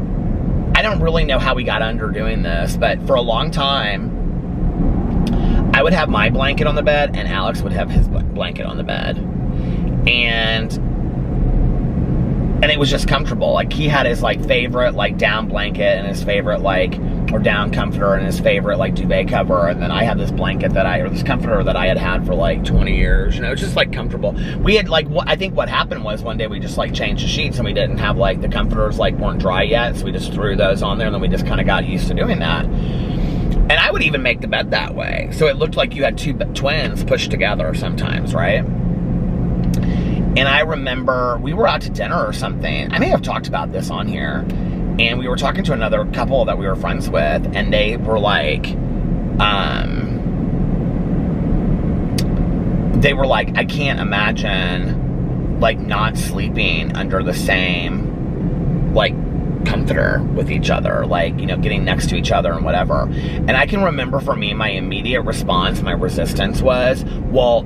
[SPEAKER 1] I don't really know how we got under doing this, but for a long time, I would have my blanket on the bed, and Alex would have his blanket on the bed. And it was just comfortable. Like, he had his like favorite like down blanket and his favorite like, or down comforter and his favorite like duvet cover, and then I had this blanket or this comforter that I had for like 20 years. You know, it's just like comfortable. We had like, I think what happened was one day we just like changed the sheets, and we didn't have like the comforters like weren't dry yet, so we just threw those on there, and then we just kind of got used to doing that. And I would even make the bed that way, so it looked like you had 2 twins pushed together sometimes, right? And I remember we were out to dinner or something. I may have talked about this on here. And we were talking to another couple that we were friends with, and they were like, I can't imagine, like, not sleeping under the same, like, comforter with each other, like, you know, getting next to each other and whatever. And I can remember for me, my immediate response, my resistance was, well,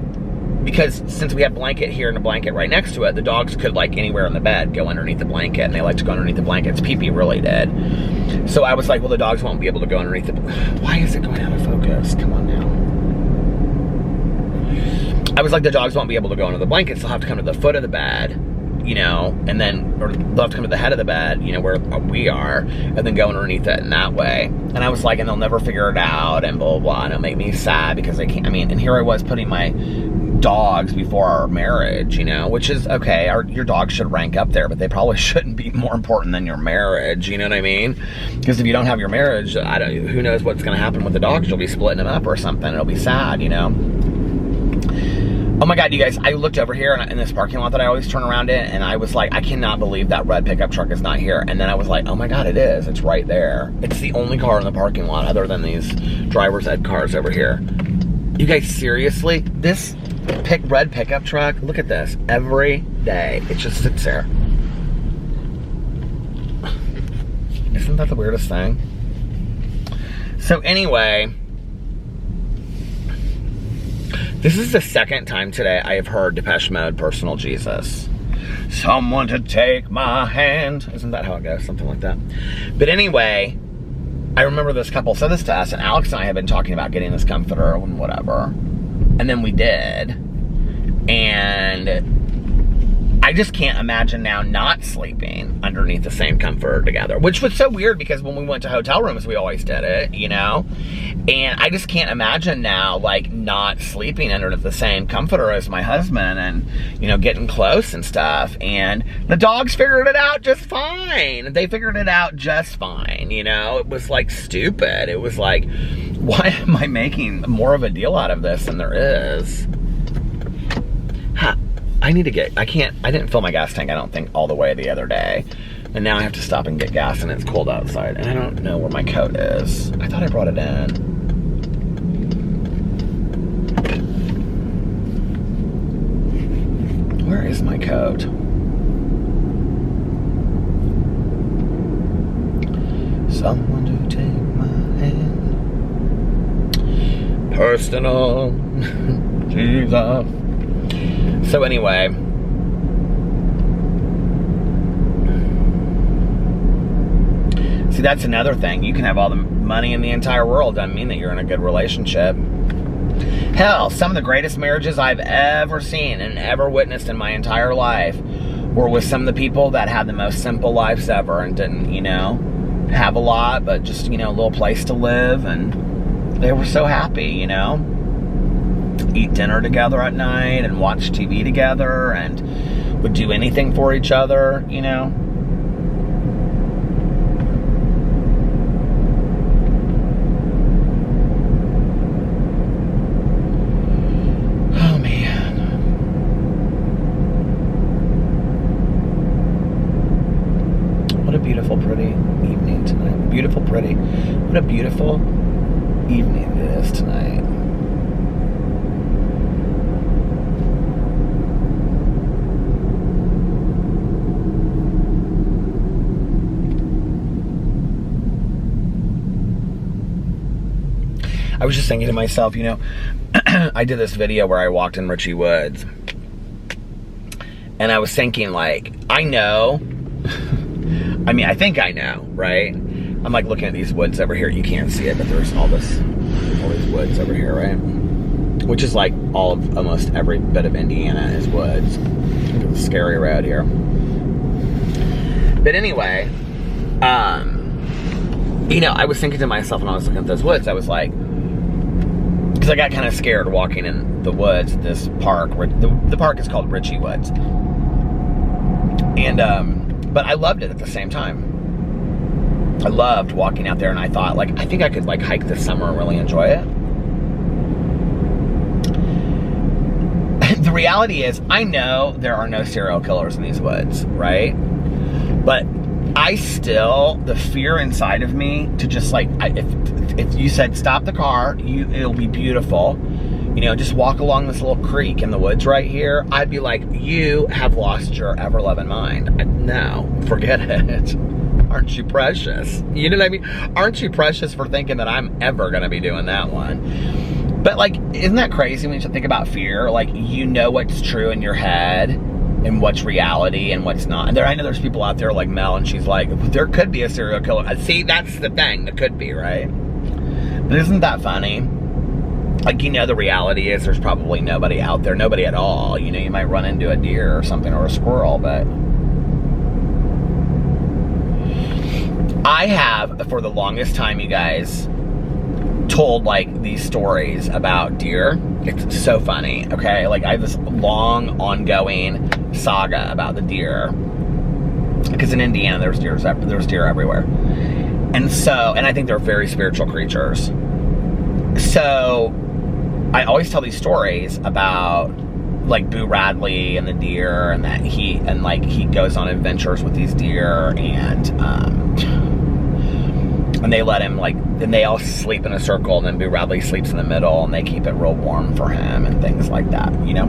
[SPEAKER 1] because since we had blanket here and a blanket right next to it, the dogs could, like, anywhere in the bed go underneath the blanket, and they like to go underneath the blankets. Pee-Pee really did. So I was like, well, the dogs won't be able to go underneath the... Why is it going out of focus? Come on now. I was like, the dogs won't be able to go under the blankets. They'll have to come to the foot of the bed, you know, and then, or they'll have to come to the head of the bed, you know, where we are, and then go underneath it in that way. And I was like, and they'll never figure it out, and blah, blah, blah, and it'll make me sad because they can't, I mean, and here I was putting my dogs before our marriage, you know, which is okay. Your dogs should rank up there, but they probably shouldn't be more important than your marriage, you know what I mean? Because if you don't have your marriage, who knows what's going to happen with the dogs? You'll be splitting them up or something. It'll be sad, you know? Oh my God, you guys, I looked over here in this parking lot that I always turn around in, and I was like, I cannot believe that red pickup truck is not here. And then I was like, oh my God, it is. It's right there. It's the only car in the parking lot other than these driver's ed cars over here. You guys, seriously? This red pickup truck, look at this. Every day, it just sits there. Isn't that the weirdest thing? So anyway... This is the second time today I have heard Depeche Mode, Personal Jesus. Someone to take my hand. Isn't that how it goes? Something like that. But anyway, I remember this couple said this to us, and Alex and I have been talking about getting this comforter and whatever. And then we did. And I just can't imagine now not sleeping underneath the same comforter together, which was so weird because when we went to hotel rooms, we always did it, you know? And I just can't imagine now, like, not sleeping under the same comforter as my husband and, you know, getting close and stuff. And the dogs figured it out just fine. They figured it out just fine, you know? It was, like, stupid. It was like, why am I making more of a deal out of this than there is? I didn't fill my gas tank, I don't think, all the way the other day. And now I have to stop and get gas, and it's cold outside. And I don't know where my coat is. I thought I brought it in. Where is my coat? Someone to take my hand. Personal Jesus. So anyway, see, that's another thing. You can have all the money in the entire world. Doesn't mean that you're in a good relationship. Hell, some of the greatest marriages I've ever seen and ever witnessed in my entire life were with some of the people that had the most simple lives ever and didn't, you know, have a lot, but just, you know, a little place to live, and they were so happy, you know? Eat dinner together at night and watch TV together and would do anything for each other, you know? Oh, man. What a beautiful, pretty evening tonight. Beautiful, pretty. What a beautiful evening it is tonight. I was just thinking to myself, you know, I did this video where I walked in Richie Woods. And I was thinking, like, I know. I mean, I think I know, right? I'm like looking at these woods over here. You can't see it, but there's all these woods over here, right? Which is like all of almost every bit of Indiana is woods. It's a scary road here. But anyway, you know, I was thinking to myself when I was looking at those woods, I was like, because I got kind of scared walking in the woods at this park. The park is called Richie Woods. And, but I loved it at the same time. I loved walking out there, and I thought, like, I think I could, like, hike this summer and really enjoy it. The reality is, I know there are no serial killers in these woods, right? But I still, the fear inside of me to just like, if you said stop the car, it'll be beautiful, you know, just walk along this little creek in the woods right here, I'd be like, you have lost your ever-loving mind. No, forget it. Aren't you precious? You know what I mean? Aren't you precious for thinking that I'm ever gonna be doing that one? But like, isn't that crazy when you think about fear? Like, you know what's true in your head and what's reality and what's not. And I know there's people out there like Mel, and she's like, there could be a serial killer. See, that's the thing, it could be, right? But isn't that funny? Like, you know, the reality is there's probably nobody out there, nobody at all. You know, you might run into a deer or something, or a squirrel, but I have, for the longest time, you guys, told like these stories about deer. It's so funny, okay? Like, I have this long ongoing saga about the deer, because in Indiana there's deer everywhere, and I think they're very spiritual creatures. So I always tell these stories about like Boo Radley and the deer, and that he goes on adventures with these deer, and they let him, like, and they all sleep in a circle, and then Boo Radley sleeps in the middle, and they keep it real warm for him and things like that, you know?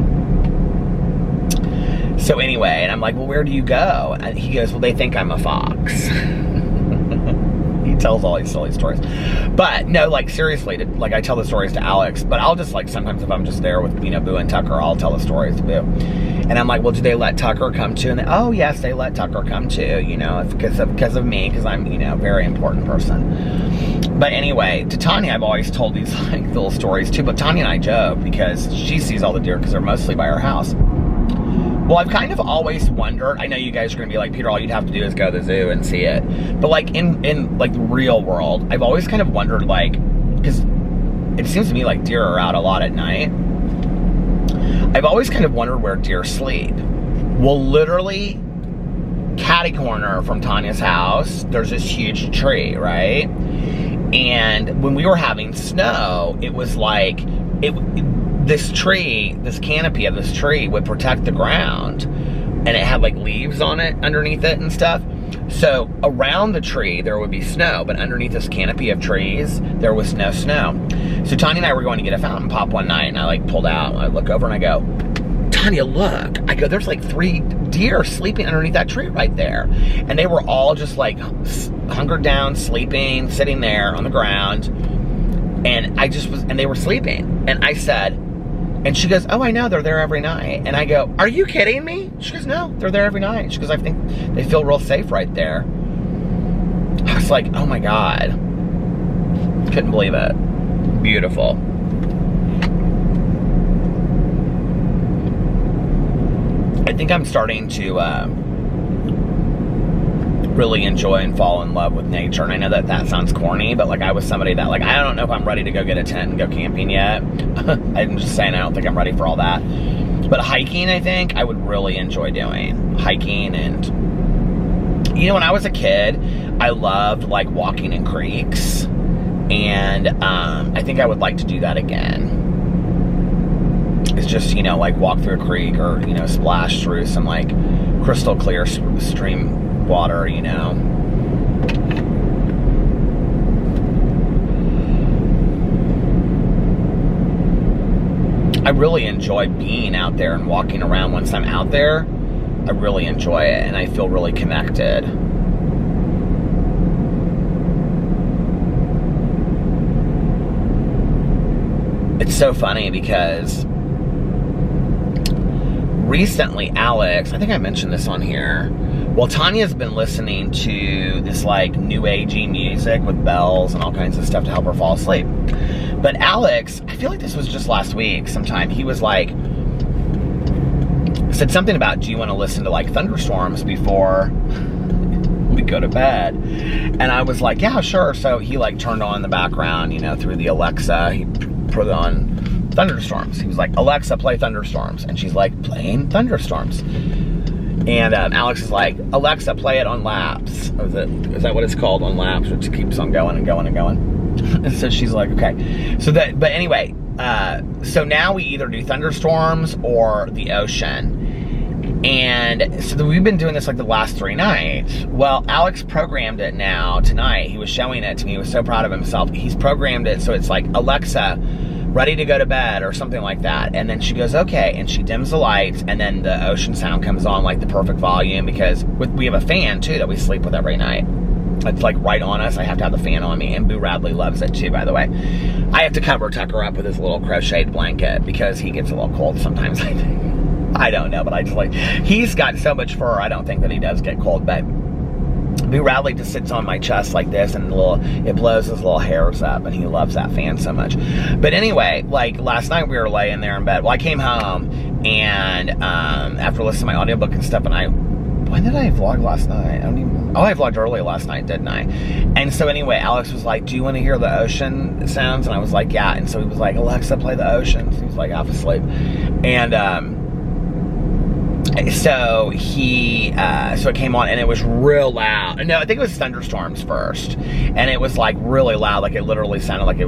[SPEAKER 1] So anyway, and I'm like, well, where do you go? And he goes, well, they think I'm a fox. He tells all these silly stories. But no, like, seriously, like, I tell the stories to Alex, but I'll just, like, sometimes if I'm just there with, you know, Boo and Tucker, I'll tell the stories to Boo. And I'm like, well, do they let Tucker come too? And they, oh, yes, they let Tucker come too, you know, because of me, because I'm, you know, a very important person. But anyway, to Tanya, I've always told these, like, little stories too, but Tanya and I joke because she sees all the deer because they're mostly by our house. Well, I've kind of always wondered, I know you guys are going to be like, Peter, all you'd have to do is go to the zoo and see it. But like in like the real world, I've always kind of wondered, like, because it seems to me like deer are out a lot at night. I've always kind of wondered where deer sleep. Well, literally, catty corner from Tanya's house, there's this huge tree, right? And when we were having snow, it was like, this tree, this canopy of this tree would protect the ground, and it had like leaves on it underneath it and stuff. So around the tree there would be snow, but underneath this canopy of trees there was no snow. So Tanya and I were going to get a fountain pop one night, and I like pulled out, and I look over and I go, Tanya, look. I go, there's like 3 deer sleeping underneath that tree right there. And they were all just like hunkered down, sleeping, sitting there on the ground. And and they were sleeping. And I said, and she goes, oh, I know, they're there every night. And I go, are you kidding me? She goes, no, they're there every night. She goes, I think they feel real safe right there. I was like, oh my God. Couldn't believe it. Beautiful. I think I'm starting to really enjoy and fall in love with nature. And I know that sounds corny, but like, I was somebody that, like, I don't know if I'm ready to go get a tent and go camping yet. I'm just saying, I don't think I'm ready for all that. But hiking, I think I would really enjoy doing. Hiking, and, you know, when I was a kid, I loved like walking in creeks. And I think I would like to do that again. It's just, you know, like walk through a creek, or, you know, splash through some like crystal clear stream water, you know. I really enjoy being out there and walking around. Once I'm out there, I really enjoy it, and I feel really connected. It's so funny because recently, Alex, I think I mentioned this on here, well, Tanya's been listening to this like new agey music with bells and all kinds of stuff to help her fall asleep. But Alex, I feel like this was just last week sometime, he was like, said something about, do you want to listen to like thunderstorms before we go to bed? And I was like, yeah, sure. So he like turned on the background, you know, through the Alexa, he put on thunderstorms. He was like, Alexa, play thunderstorms. And she's like, playing thunderstorms. And Alex is like, Alexa, play it on laps. Is that what it's called, on laps, which keeps on going and going and going? And so she's like, okay. So that, but anyway, so now we either do thunderstorms or the ocean. And so we've been doing this like the last 3 nights. Well, Alex programmed it now tonight. He was showing it to me. He was so proud of himself. He's programmed it so it's like, Alexa, ready to go to bed or something like that. And then she goes, okay. And she dims the lights, and then the ocean sound comes on like the perfect volume, because we have a fan too that we sleep with every night. It's like right on us. I have to have the fan on me, and Boo Radley loves it too, by the way. I have to cover Tucker up with his little crocheted blanket because he gets a little cold sometimes, I think. I don't know, but I just like, he's got so much fur, I don't think that he does get cold, but Boo Radley just sits on my chest like this, and it blows his little hairs up, and he loves that fan so much. But anyway, like last night we were laying there in bed. Well, I came home, and after listening to my audiobook and stuff, and when did I vlog last night? I vlogged early last night, didn't I? And so anyway, Alex was like, do you want to hear the ocean sounds? And I was like, yeah. And so he was like, Alexa, play the ocean. So he was like half asleep. And so it came on, and it was real loud. No, I think it was thunderstorms first, and it was like really loud. Like it literally sounded like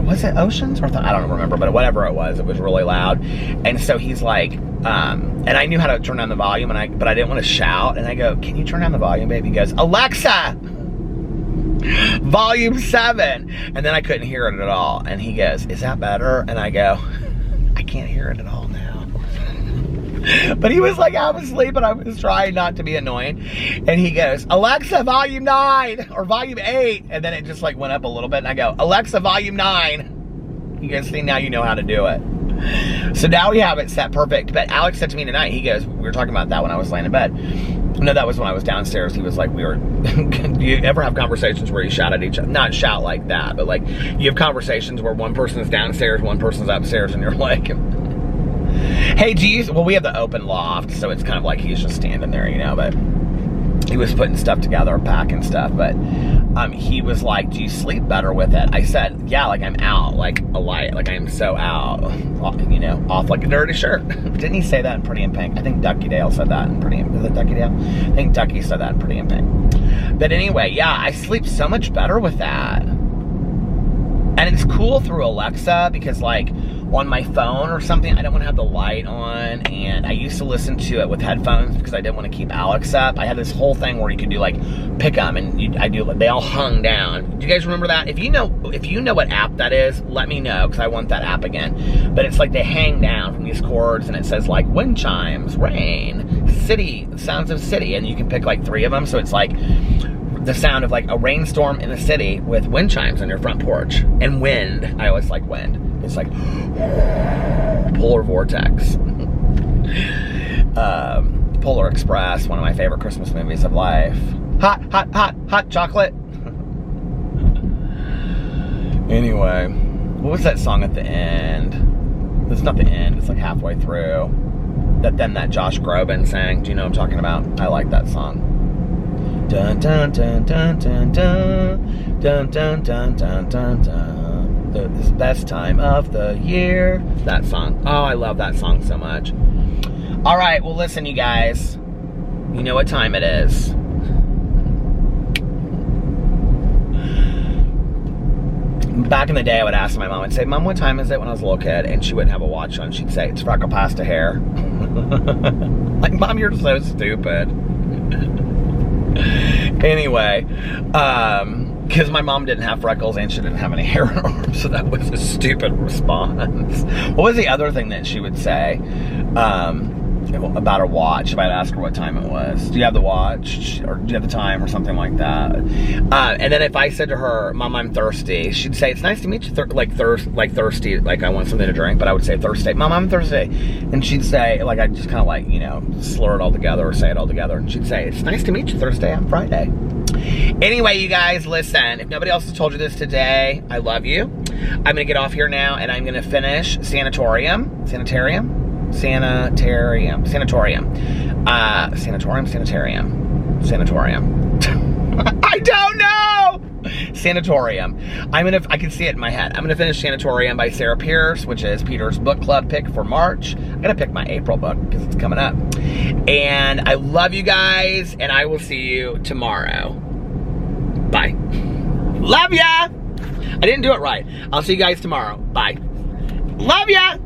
[SPEAKER 1] was it oceans or I don't remember, but whatever it was really loud. And so he's like, and I knew how to turn down the volume, but I didn't want to shout. And I go, can you turn down the volume, baby? He goes, Alexa, volume 7. And then I couldn't hear it at all. And he goes, is that better? And I go, I can't hear it at all now. But he was like, I was asleep, and I was trying not to be annoying. And he goes, Alexa, volume 9 or volume 8. And then it just like went up a little bit, and I go, Alexa, volume 9. He goes, see, now you know how to do it. So now we have it set perfect. But Alex said to me tonight, he goes, we were talking about that when I was laying in bed. No, that was when I was downstairs. He was like, do you ever have conversations where you shout at each other? Not shout like that, but like you have conversations where one person is downstairs, one person's upstairs, and you're like, hey, well, we have the open loft, so it's kind of like he's just standing there, you know, but he was putting stuff together, packing stuff, but he was like, do you sleep better with it? I said, yeah, like I'm out, like a light, like I'm so out, you know, off like a dirty shirt. Didn't he say that in Pretty in Pink? I think Ducky Dale said that in Pretty in Pink. Is it Ducky Dale? I think Ducky said that in Pretty in Pink. But anyway, yeah, I sleep so much better with that. And it's cool through Alexa, because like on my phone or something, I don't want to have the light on, and I used to listen to it with headphones because I didn't want to keep Alex up. I had this whole thing where you could do like pick them, and they all hung down. Do you guys remember that? If you know what app that is, let me know, because I want that app again. But it's like they hang down from these cords, and it says like wind chimes, rain, city, sounds of city, and you can pick like 3 of them. So it's like the sound of like a rainstorm in the city with wind chimes on your front porch. And wind, I always like wind. It's like Polar Vortex. Polar Express, one of my favorite Christmas movies of life. Hot, hot, hot, hot chocolate. Anyway, what was that song at the end? It's not the end, it's like halfway through. That Josh Groban sang. Do you know what I'm talking about? I like that song. Dun dun dun dun dun dun dun dun dun dun dun dun. This best time of the year. That song. Oh, I love that song so much. All right, well, listen, you guys. You know what time it is. Back in the day, I would ask my mom, I'd say, Mom, what time is it, when I was a little kid? And she wouldn't have a watch on. She'd say, it's freckle pasta hair. Like, Mom, you're so stupid. Anyway, because my mom didn't have freckles and she didn't have any hair in her arms, so that was a stupid response. What was the other thing that she would say about a watch if I'd ask her what time it was? Do you have the watch, or do you have the time, or something like that? And then if I said to her, Mom, I'm thirsty, she'd say, it's nice to meet you, thirsty, like I want something to drink, but I would say thirsty. Mom, I'm thirsty. And she'd say, like, I'd just kind of like, you know, slur it all together or say it all together, and she'd say, it's nice to meet you, Thursday, I'm Friday. Anyway, you guys, listen, if nobody else has told you this today, I love you. I'm gonna get off here now, and I'm gonna finish Sanatorium. I don't know. Sanatorium. I can see it in my head. I'm gonna finish Sanatorium by Sarah Pierce, which is Peter's book club pick for March. I'm gonna pick my April book because it's coming up. And I love you guys, and I will see you tomorrow. Bye. Love ya. I didn't do it right. I'll see you guys tomorrow. Bye. Love ya.